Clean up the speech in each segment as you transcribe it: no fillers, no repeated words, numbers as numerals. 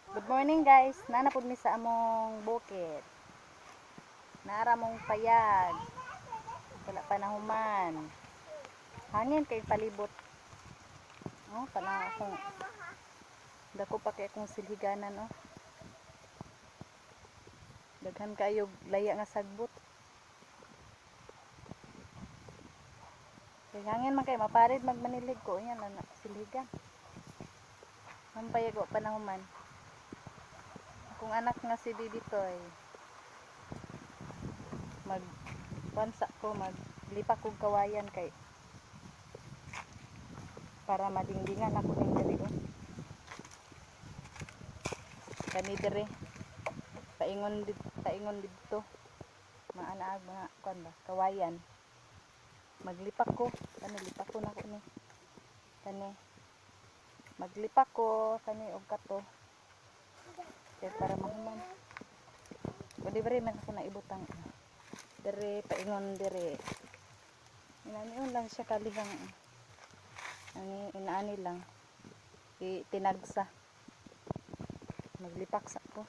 Good morning guys, nanapod mi sa among bukid. Naara mong payag. Wala pa nahuman. Hangin kay palibot. Oh, kana akong dako pa kay akong silhiganan oh. Daghan kayo laya nga sagbot. Kay hangin man kay maparid magmanilig ko yan na silhigan. Mampayag wa pa nahuman. Kung anak nga si Diditoy magpansa ko maglipak kog kawayan kay para madingdingan ako ning diri oh. Kani diri paingon dito maanaag mga kuan ba kawayan maglipak ko kani lipak ko nako ni kani maglipak ko kani og kato kaya para mahuman o di bari man ako naibutang dere paingon dere inaniun lang siya kalihang ang inaani lang tinagsa maglipak sa ko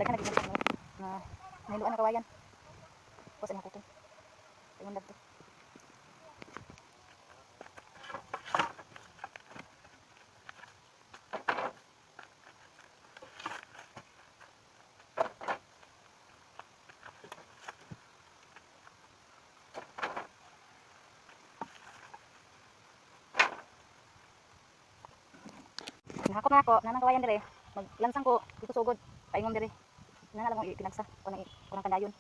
daghan lagi na nahiluan ang kawayan kasi na kuto ingon dagto nakakot na ako nanang kawayan dire maglansang ko dito sugod paingon dire nana lang mo itinagsa kunang kanayon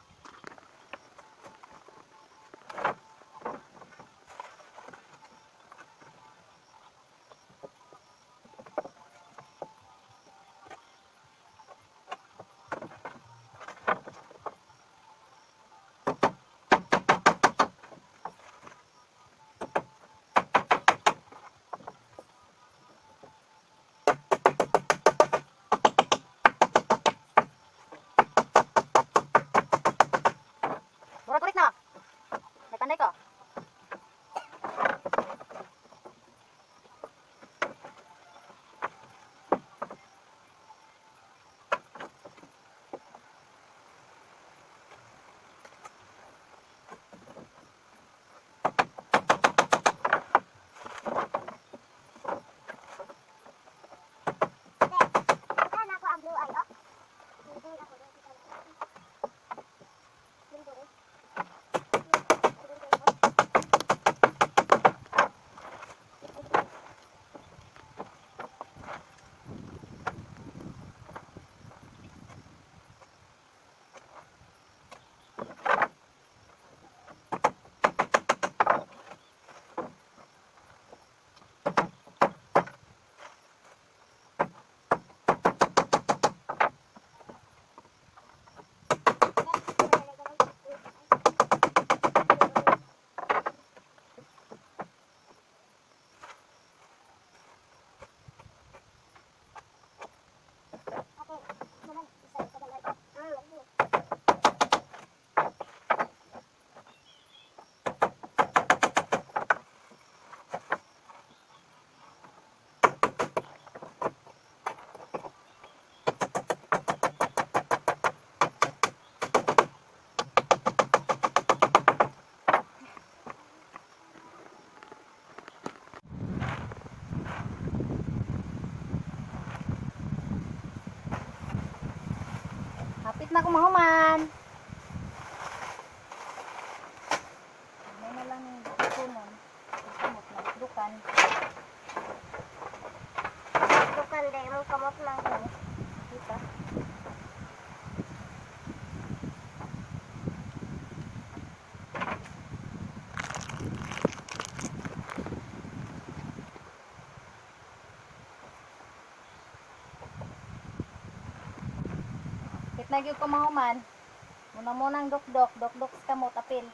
Kamot na kumahuman. May na lang yung kukunon. Kamot na dukan. Dukan dahil mong kamot lang ko. Kita. Nagyo ko mahuman. Muna-munang dok-dok sa kamot apil.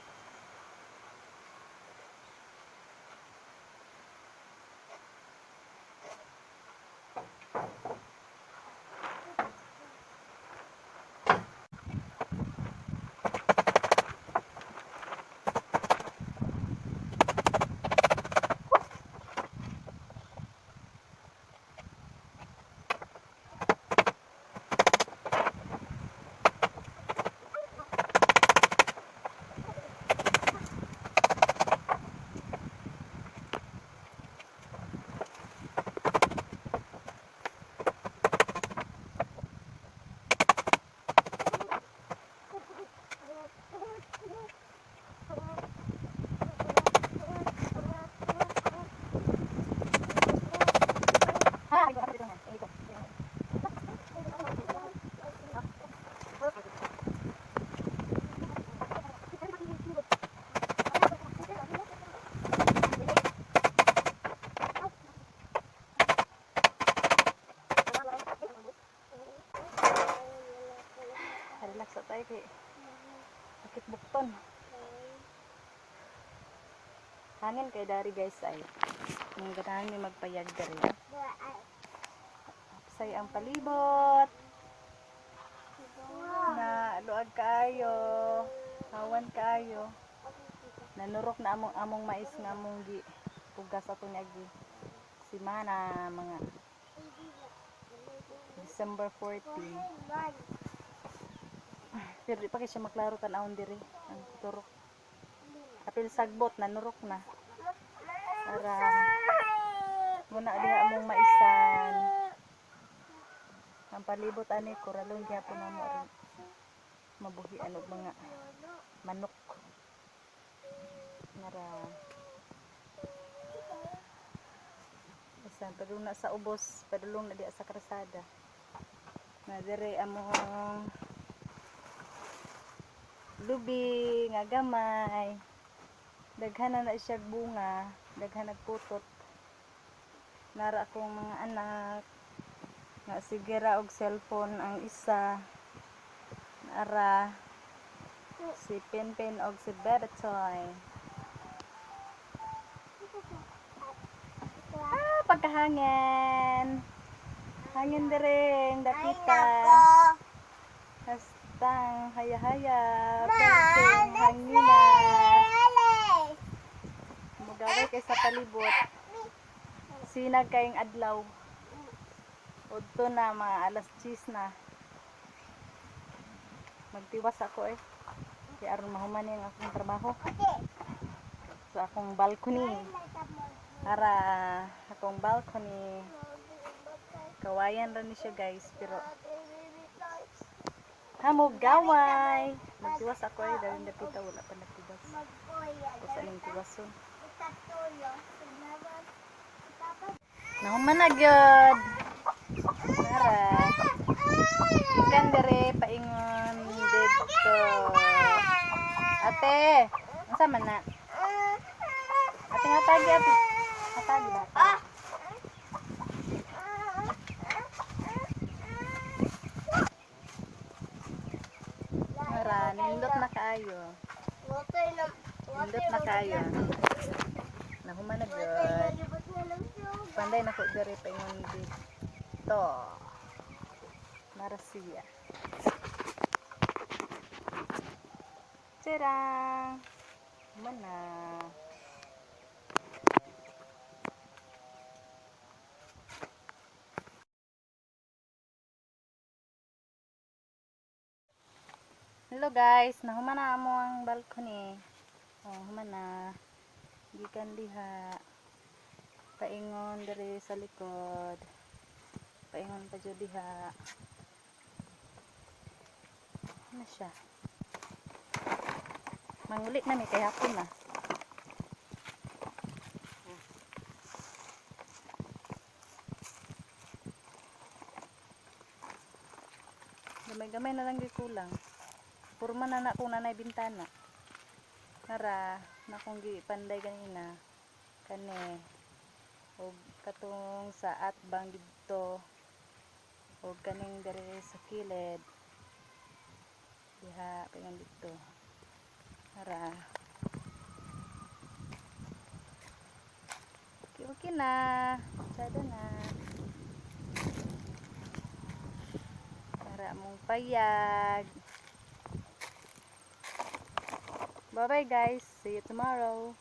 Relax sa tayo kay sakit bukton. Hangin kay dari guys ay yung ganahan ni magpayag dari. Say ang palibot na luag kaayo, hawan kaayo. Nanurok na among mais nga among gi pugas ato ni agi simana mga December 14. Pero di pa kay siya maklaro tan-awon diri ang turok. Apil sagbot nanurok na. Para muna diha among maisan. Ang palibot ani koralon gyapon namo rin. Mabuhian og mga manok. Nara. Isan padung na sa ubos, padulong na diha sa karsada. Na dire among lubi nga gamay. Daghan na siya bunga, daghan nagputot. Nara akong mga anak nga sigira og cellphone ang isa. Nara si Pinpin og si Bertoy. Pagkahangin. Hangin dire dapita. Hastang haya-haya. Perting hangina. Mugaway kay sa palibot. Sinag kayong adlaw. Udto na mga alas 10 na. Magtiwas ako eh. Kaya aron mahuman yung akong trabaho. So akong balcony. Para akong balcony. Kawayan rin siya guys. Pero hamog gaway. Magtiwas ako eh. Dahil napita wala pa nagtiwas. Tapos anong tiwason. Nahuman na gyud. Nara. Ikan dere paingon dito. Ate, unsa man na? Ate nga tagi ate. Atagi ba? Nara, nindot na kaayo. Nindot na kaayo. Nahuman na gyud. Panday na ko dere paingon dito. Narasiya. Tirang. Mana? Hello guys, nahuman na amo ang balcony. Oh, human na. Gikan diha. Paingon diri sa likod. Paingon pa jud diha. Ano siya? Mangulit na may kay hapon na. Gamay-gamay na lang kulang. Purma na na kung nanay bintana. Nara na kung panday kanina. Kani og katong sa atbang dito og kaning diri sa kilid diha pingan dito para okay na masyado na para mong payag. Bye bye guys, see you tomorrow.